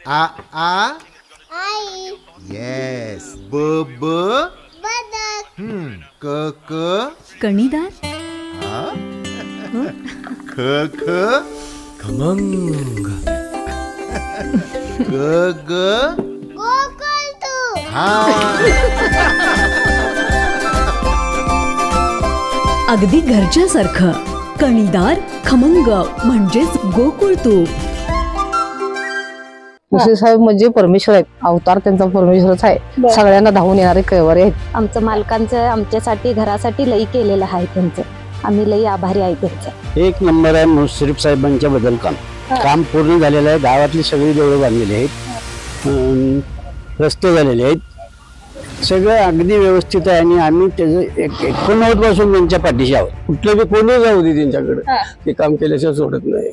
आ आ आई. Yes. ब ब बदक. क क कणीदार. ख ख खमंग. ग ग गोकुळतू. हा. अगदी घरच्यासारखं. कणीदार खमंग म्हणजेच गोकुळ तूप. मुश्रीफ साहेब म्हणजे परमेश्वर आहेत, अवतार त्यांचा परमेश्वरच आहे. सगळ्यांना धावून येणारे कैवारी आहेत. आमचं मालकांचं आमच्यासाठी घरासाठी लई केलेलं आहे त्यांचं. आम्ही लई आभारी आहे त्यांचं. एक नंबर आहे मुश्रीफ साहेबांच्या बद्दल काम पूर्ण झालेलं आहे. गावातली सगळी देवळं बांधलेली आहेत, रस्ते झालेले आहेत, सगळं अगदी व्यवस्थित आहे. आणि आम्ही त्याचं 89 पासून त्यांच्या पाठीशी आहोत. कुठलं बी कोणी जाऊ दे त्यांच्याकडे, ते काम केल्याशिवाय सोडत नाही.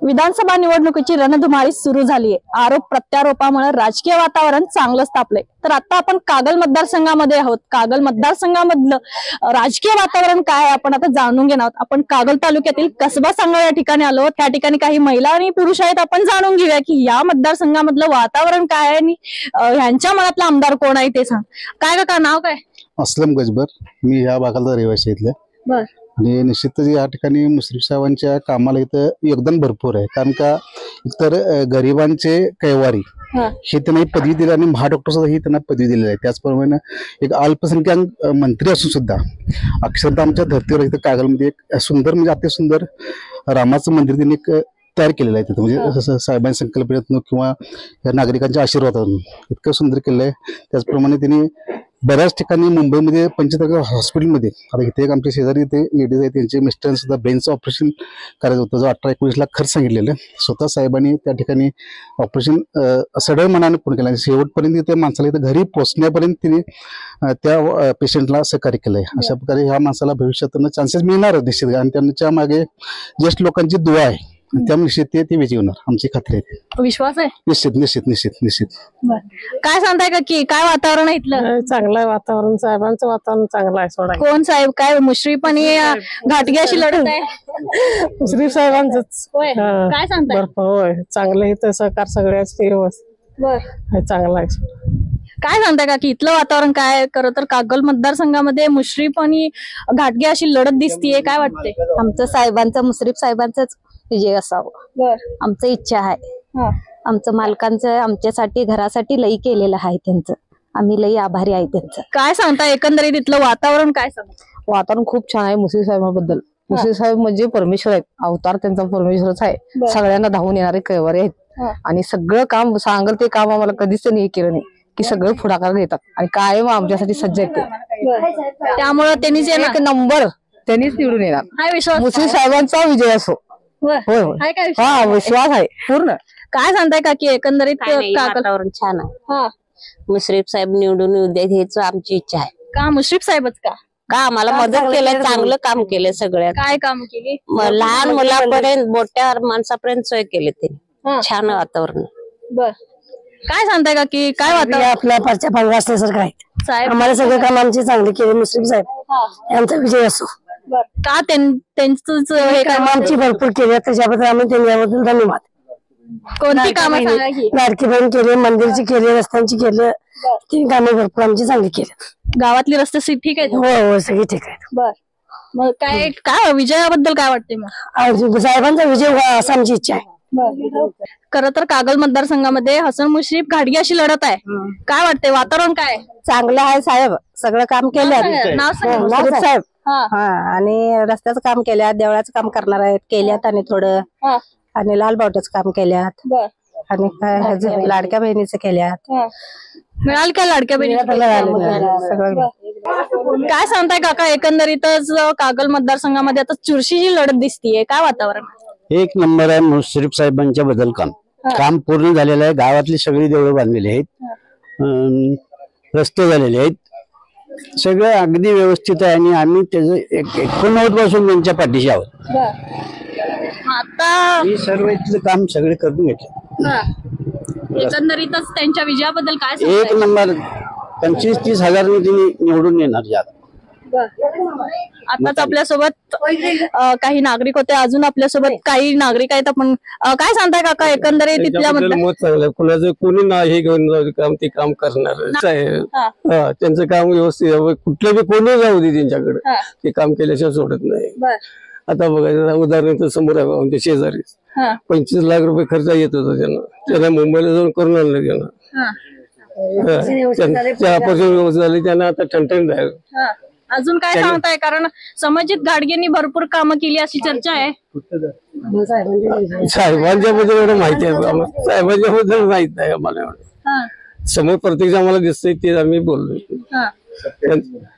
विधानसभा निवडणुकीची रणधुमाळी सुरू झाली आहे. आरोप प्रत्यारोपामुळे राजकीय वातावरण चांगलं तापलंय. तर आता आपण कागल मतदारसंघामध्ये आहोत. कागल मतदारसंघामधलं राजकीय वातावरण काय आहे आपण आता जाणून घेणार आहोत. आपण कागल तालुक्यातील कसबा सांगळ या ठिकाणी आलो. त्या ठिकाणी काही महिला आणि पुरुष आहेत. आपण जाणून घेऊया की या मतदारसंघामधलं वातावरण काय आहे आणि ह्यांच्या मनातला आमदार कोण आहे ते सांग. काय काका नाव काय? असलम गजबर. मी ह्या भागाचा रहिवासी इथले. बर. आणि निश्चितच या ठिकाणी मुश्रीफ साहेबांच्या कामाला इथं योगदान भरपूर आहे. कारण का एकतर गरिबांचे कैवारी हे त्यांना पदवी दिली आणि महाडॉक्टर सुद्धा ही त्यांना पदवी दिलेली आहे. त्याचप्रमाणे एक अल्पसंख्याक मंत्री असून सुद्धा अक्षरशः आमच्या धर्तीवर इथं कागलमध्ये एक सुंदर म्हणजे अति सुंदर रामाचं मंदिर त्यांनी एक तयार केलेलं आहे. तिथं म्हणजे साहेबांच्या संकल्पनेतून किंवा या नागरिकांच्या आशीर्वादातून इतकं सुंदर केलं आहे. त्याचप्रमाणे त्यांनी बऱ्याच ठिकाणी मुंबईमध्ये पंचतारा हॉस्पिटलमध्ये, आता इथे एक आमच्या शेजारी इथे लेडीज आहे, त्यांचे मिस्टरांनी सुद्धा ब्रेनचं ऑपरेशन करायचं होतं, जो 18-19 लाख खर्च सांगितलेलं. स्वतः साहेबांनी त्या ठिकाणी ऑपरेशन सडळ मनाने पूर्ण केलं. शेवटपर्यंत त्या माणसाला इथं घरी पोहोचण्यापर्यंत तिने त्या पेशंटला सहकार्य केलंय. अशा प्रकारे ह्या माणसाला भविष्यातून चान्सेस मिळणार निश्चित. आणि त्यांच्या मागे ज्येष्ठ लोकांची दुआ आहे, त्यामुळे निश्चित ते विजयी होणार, आमची खात्री आहे. विश्वास आहे? निश्चित निश्चित निश्चित निश्चित. काय सांगताय का की काय वातावरण आहे इथलं? चांगलं आहे वातावरण. साहेबांचं वातावरण चांगलं आहे. सोडा कोण साहेब? काय मुश्रीफ आणि घाटगे अशी लढत आहे? मुश्रीफ साहेबांचंच. काय सांगताय? होय, चांगलं इथं सहकार सगळ्याच बर चांगलं आहे. काय सांगताय का की इथलं वातावरण काय? खरं तर कागल मतदारसंघामध्ये मुश्रीफ आणि घाटगे अशी लढत दिसतीये. काय वाटते? आमचं साहेबांचं मुश्रीफ साहेबांचंच विजय असावं. बर. आमचं इच्छा आहे. आमचं मालकांचं आमच्यासाठी घरासाठी लई केलेलं आहे त्यांचं. आम्ही लई आभारी आहे त्यांचं. काय सांगता एकंदरीत इथलं वातावरण काय सांगता? वातावरण खूप छान आहे मुश्रीफ साहेबांबद्दल. मुश्रीफ साहेब म्हणजे परमेश्वर आहेत, अवतार त्यांचा परमेश्वरच आहे. सगळ्यांना धावून येणारे कैवारी आहेत. आणि सगळं काम सांगल ते काम आम्हाला कधीच त्यांनी केलं नाही की सगळं पुढाकार घेतात आणि कायम आमच्यासाठी सज्ज आहेत. त्यामुळे त्यांनीच एक नंबर त्यांनीच निवडून येणार. मुश्रीफ साहेबांचा विजय असो. होय. हा, विश्वास आहे पूर्ण. काय सांगताय का की एकंदरीत वातावरण छान आहे. मुश्रीफ साहेब निवडून येऊ द्या हेच आमची इच्छा आहे. का मुश्रीफ साहेबच का? का आम्हाला मदत केलं, चांगलं काम केलं. सगळ्यात काय काम केली? लहान मुलापर्यंत मोठ्या माणसापर्यंत सोय केली त्यांनी. छान वातावरण. बर. काय सांगताय का की काय वातावरण? आपल्या परच्या भाग असल्यासारखं आहे. साहेब आम्हाला सगळं काम आमचे चांगले केले मुश्रीफ साहेब यांचा विजय असो. का त्यांच हे काम आमची भरपूर केली, त्याच्याबद्दल आम्ही त्यांच्याबद्दल धन्यवाद. कोणती कामं सांगा की? लाडकी बहीण केली, मंदिरची केली, रस्त्यांची केली, तीन कामे भरपूर आमची चांगली केली. गावातली रस्ते ठीक आहेत? हो, सगळी ठीक आहेत. बर. मग काय काय विजयाबद्दल काय वाटते मग? साहेबांचा विजय व्हावा असं आमची इच्छा आहे. खरं तर कागल मतदारसंघामध्ये हसन मुश्रीफ घाटगे अशी लढत आहे. काय वाटते वातावरण काय? चांगलं आहे. साहेब सगळं काम केलं. नाव साहेब आणि रस्त्याचं काम केल्यात, देवळाचं काम करणार आहेत केल्यात आणि थोडं, आणि लालबावट्याचं काम केल्यात, आणि काय लाडक्या बहिणीचं केल्यात. मिळाल का लाडक्या बहिणी? सगळं. काय सांगताय काका एकंदरीतच कागल मतदारसंघामध्ये आता चुरशीची लढत दिसतीये. काय वातावरण? एक नंबर आहे मुश्रीफ साहेबांच्या बद्दल काम पूर्ण झालेलं आहे. गावातली सगळी देवळं बांधलेली आहेत, रस्ते झालेले आहेत, सगळं अगदी व्यवस्थित आहे. आणि आम्ही त्याचं 89 पासून त्यांच्या पाठीशी आहोत. आता सर्व इथलं काम सगळे करून घेतलं. एकंदरीतच त्यांच्या विजयाबद्दल काय? एक नंबर 25-30 हजारांनी त्यांनी निवडून येणार. आताच आपल्यासोबत काही नागरिक होते, अजून आपल्यासोबत काही नागरिक आहेत. आपण काय सांगताय काका एकंदरीत तिथल्या त्याच्याबद्दल मत चांगलं. कुणाचं कोणी ना हे घेऊन जाऊ दे काम, ते काम करणार आहे. हा, त्यांचं काम व्यवस्थित कुठलं बी कोणी जाऊ दे त्यांच्याकडे, ते काम केल्याशिवाय सोडत नाही. आता बघा उदाहरण समोर आहे आमच्या शेजारी 25 लाख रुपये खर्च येत होता त्यांना मुंबईला जाऊन करून आणलं त्यांना. त्यापासून व्यवस्थित झाली, त्यांना आता ठणठण आहे. अजून काय सांगताय, कारण समजित गाडगेंनी भरपूर कामं केली अशी चर्चा आहे. साहेबांच्या बद्दल एवढं माहिती आहे आम्हाला, साहेबांच्या बद्दल माहित नाही आम्हाला एवढं. समोर प्रत्यक्ष आम्हाला दिसतंय ते आम्ही बोललो.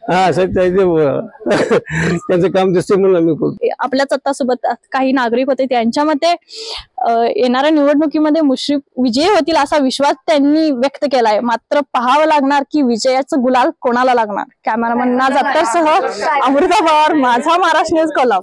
हा साहेब त्यांचं काम दिसतंय म्हणून आम्ही बोलतो. आपल्याच आता सोबत काही नागरिक होते, त्यांच्या मते येणाऱ्या निवडणुकीमध्ये मुश्रीफ विजयी होतील असा विश्वास त्यांनी व्यक्त केलाय. मात्र पाहावं लागणार की विजयाचं गुलाल कोणाला लागणार. कॅमेरामन नाज अत्तरसह अमृता पवार, माझा महाराष्ट्र न्यूज, कोल्हापूर.